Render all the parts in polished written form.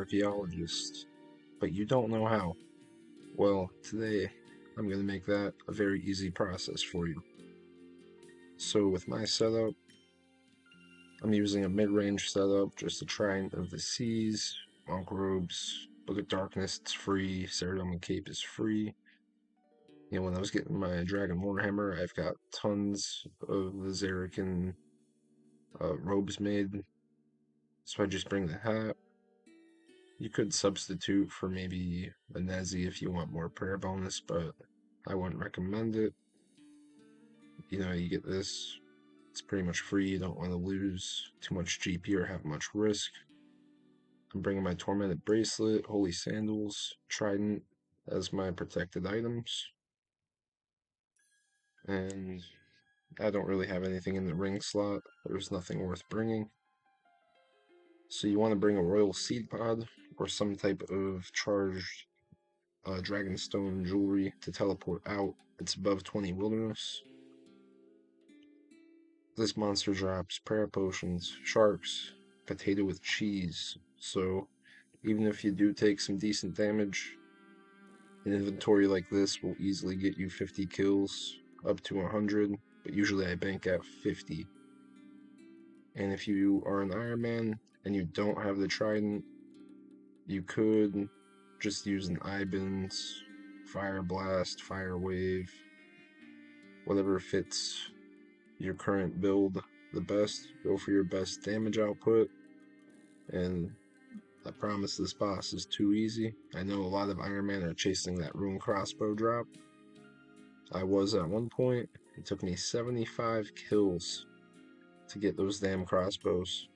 Archaeologist, but you don't know how. Well, today I'm going to make that a very easy process for you. So with my setup, I'm using a mid-range setup, just a Trident of the Seas, Monk Robes, Book of Darkness, it's free, Ceridon Cape is free. You know, when I was getting my Dragon Warhammer, I've got tons of the Zerican robes made, so I just bring the hat. You could substitute for maybe a Nezi if you want more prayer bonus, but I wouldn't recommend it. You know, you get this, it's pretty much free, you don't want to lose too much GP or have much risk. I'm bringing my Tormented Bracelet, Holy Sandals, Trident as my protected items. And I don't really have anything in the ring slot, there's nothing worth bringing. So you want to bring a Royal Seed Pod or some type of charged Dragonstone jewelry to teleport out. It's above 20 wilderness. This monster drops prayer potions, sharks, potato with cheese. So even if you do take some decent damage, an inventory like this will easily get you 50 kills, up to 100, but usually I bank at 50. And if you are an Iron Man and you don't have the Trident, you could just use an Ibans, Fire Blast, Fire Wave, whatever fits your current build the best. Go for your best damage output, and I promise this boss is too easy. I know a lot of Iron Man are chasing that rune crossbow drop. I was at one point. It took me 75 kills to get those damn crossbows,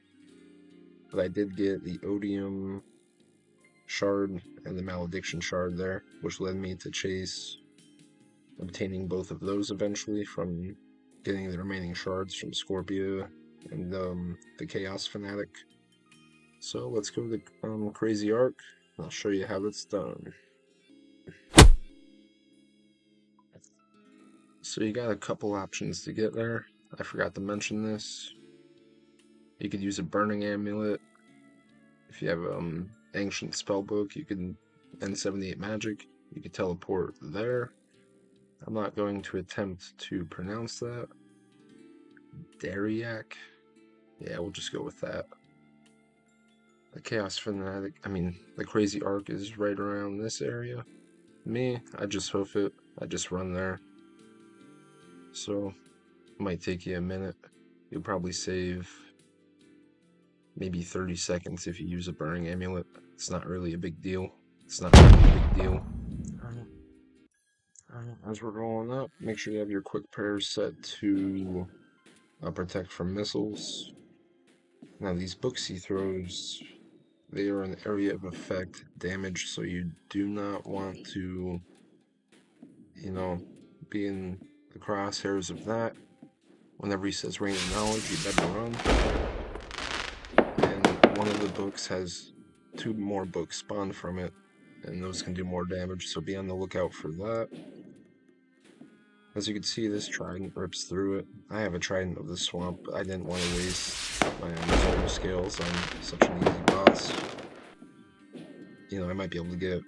but I did get the Odium Shard and the Malediction Shard there, which led me to chase obtaining both of those eventually from getting the remaining shards from Scorpia and the Chaos Fanatic. So let's go to Crazy Arc, and I'll show you how it's done. So you got a couple options to get there. I forgot to mention this. You could use a Burning Amulet. If you have Ancient Spellbook, you can N78 Magic. You could teleport there. I'm not going to attempt to pronounce that. Dariak? Yeah, we'll just go with that. The Chaos Fanatic, the Crazy Arc is right around this area. Me, I just hoof it. I just run there. So, it might take you a minute. You'll probably save maybe 30 seconds if you use a Burning Amulet. It's not really a big deal. As we're rolling up, make sure you have your quick prayers set to protect from missiles. Now these books he throws, they are an area of effect damage, so you do not want to, be in the crosshairs of that. Whenever he says Rain of Knowledge, you better run. And one of the books has 2 more books spawn from it, and those can do more damage, so be on the lookout for that. As you can see, this Trident rips through it. I have a Trident of the Swamp, but I didn't want to waste my solar scales on such an easy boss. I might be able to get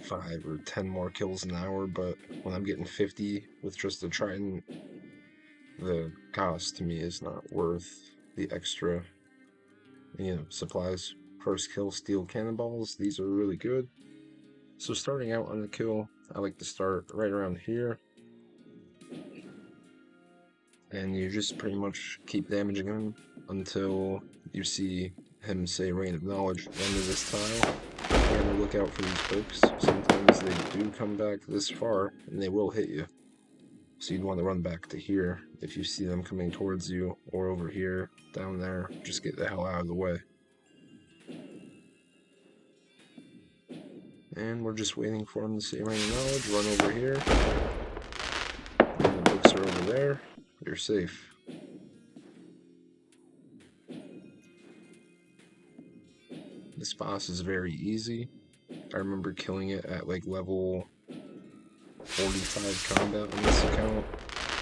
5 or 10 more kills an hour, but when I'm getting 50 with just the Trident, the cost to me is not worth the extra, supplies. First kill, Steel Cannonballs. These are really good. So starting out on the kill, I like to start right around here. And you just pretty much keep damaging him until you see him say Rain of Knowledge at the end of this tile. And look out for these books. Sometimes they do come back this far, and they will hit you. So you'd want to run back to here if you see them coming towards you, or over here, down there. Just get the hell out of the way. And we're just waiting for him to say Rain of Knowledge. Run over here. And the books are over there. You're safe. This boss is very easy. I remember killing it at like level 45 combat on this account,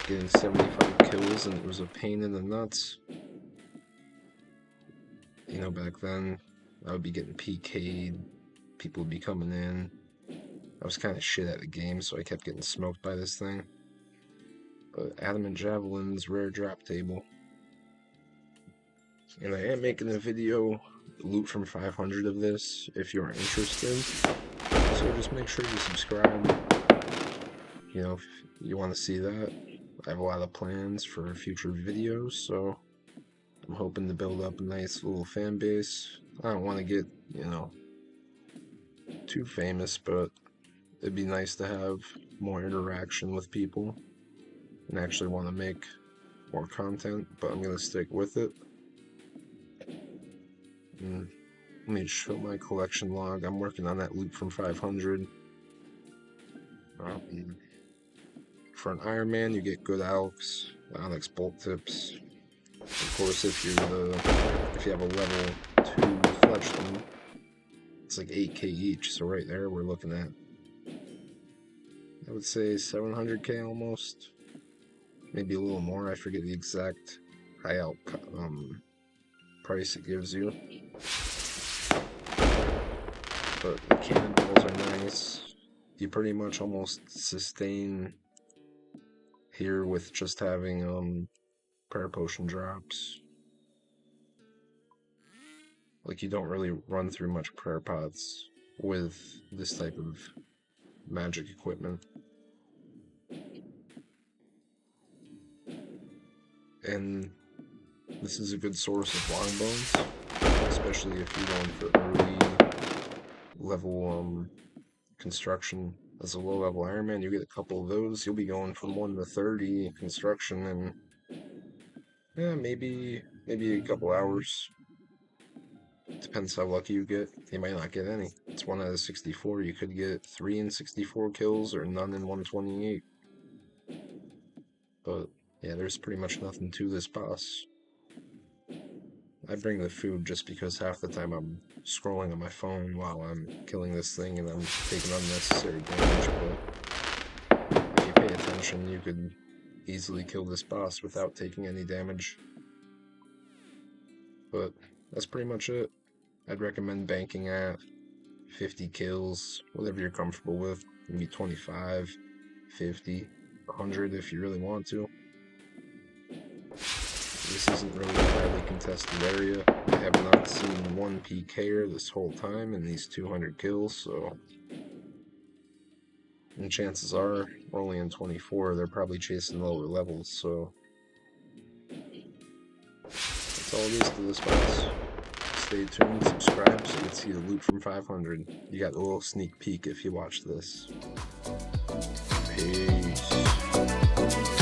getting 75 kills, and it was a pain in the nuts. Back then, I would be getting PK'd, people would be coming in. I was kind of shit at the game, so I kept getting smoked by this thing. But Adamant Javelin's rare drop table. And I am making a video, loot from 500 of this, if you're interested. So just make sure you subscribe. You know, if you want to see that. I have a lot of plans for future videos, so I'm hoping to build up a nice little fan base. I don't want to get, you know, too famous, but it'd be nice to have more interaction with people and actually want to make more content, but I'm going to stick with it. And let me show my collection log. I'm working on that loot from 500. For an Iron Man, you get good Alex, Onyx bolt tips. Of course, if you have a level 2 Fletchling, it's like 8k each. So right there, we're looking at, I would say 700k almost, maybe a little more. I forget the exact high out price it gives you. But the cannonballs are nice. You pretty much almost sustain here with just having prayer potion drops. Like, you don't really run through much prayer pots with this type of magic equipment. And this is a good source of longbones, especially if you're going for early level construction. As a low level Iron Man, you get a couple of those, you'll be going from 1 to 30 construction in, yeah, maybe a couple hours. Depends how lucky you get. You might not get any. It's 1 out of 64. You could get 3 in 64 kills or none in 128. But yeah, there's pretty much nothing to this boss. I bring the food just because half the time I'm scrolling on my phone while I'm killing this thing and I'm taking unnecessary damage, but if you pay attention, you could easily kill this boss without taking any damage. But that's pretty much it. I'd recommend banking at 50 kills, whatever you're comfortable with. Maybe 25, 50, 100 if you really want to. This isn't really a highly contested area. I have not seen one PKer this whole time in these 200 kills, so... And chances are, we're only in 24, they're probably chasing lower levels, so... That's all it is to this boss. Stay tuned, subscribe so you can see the loot from 500. You got a little sneak peek if you watch this. Peace.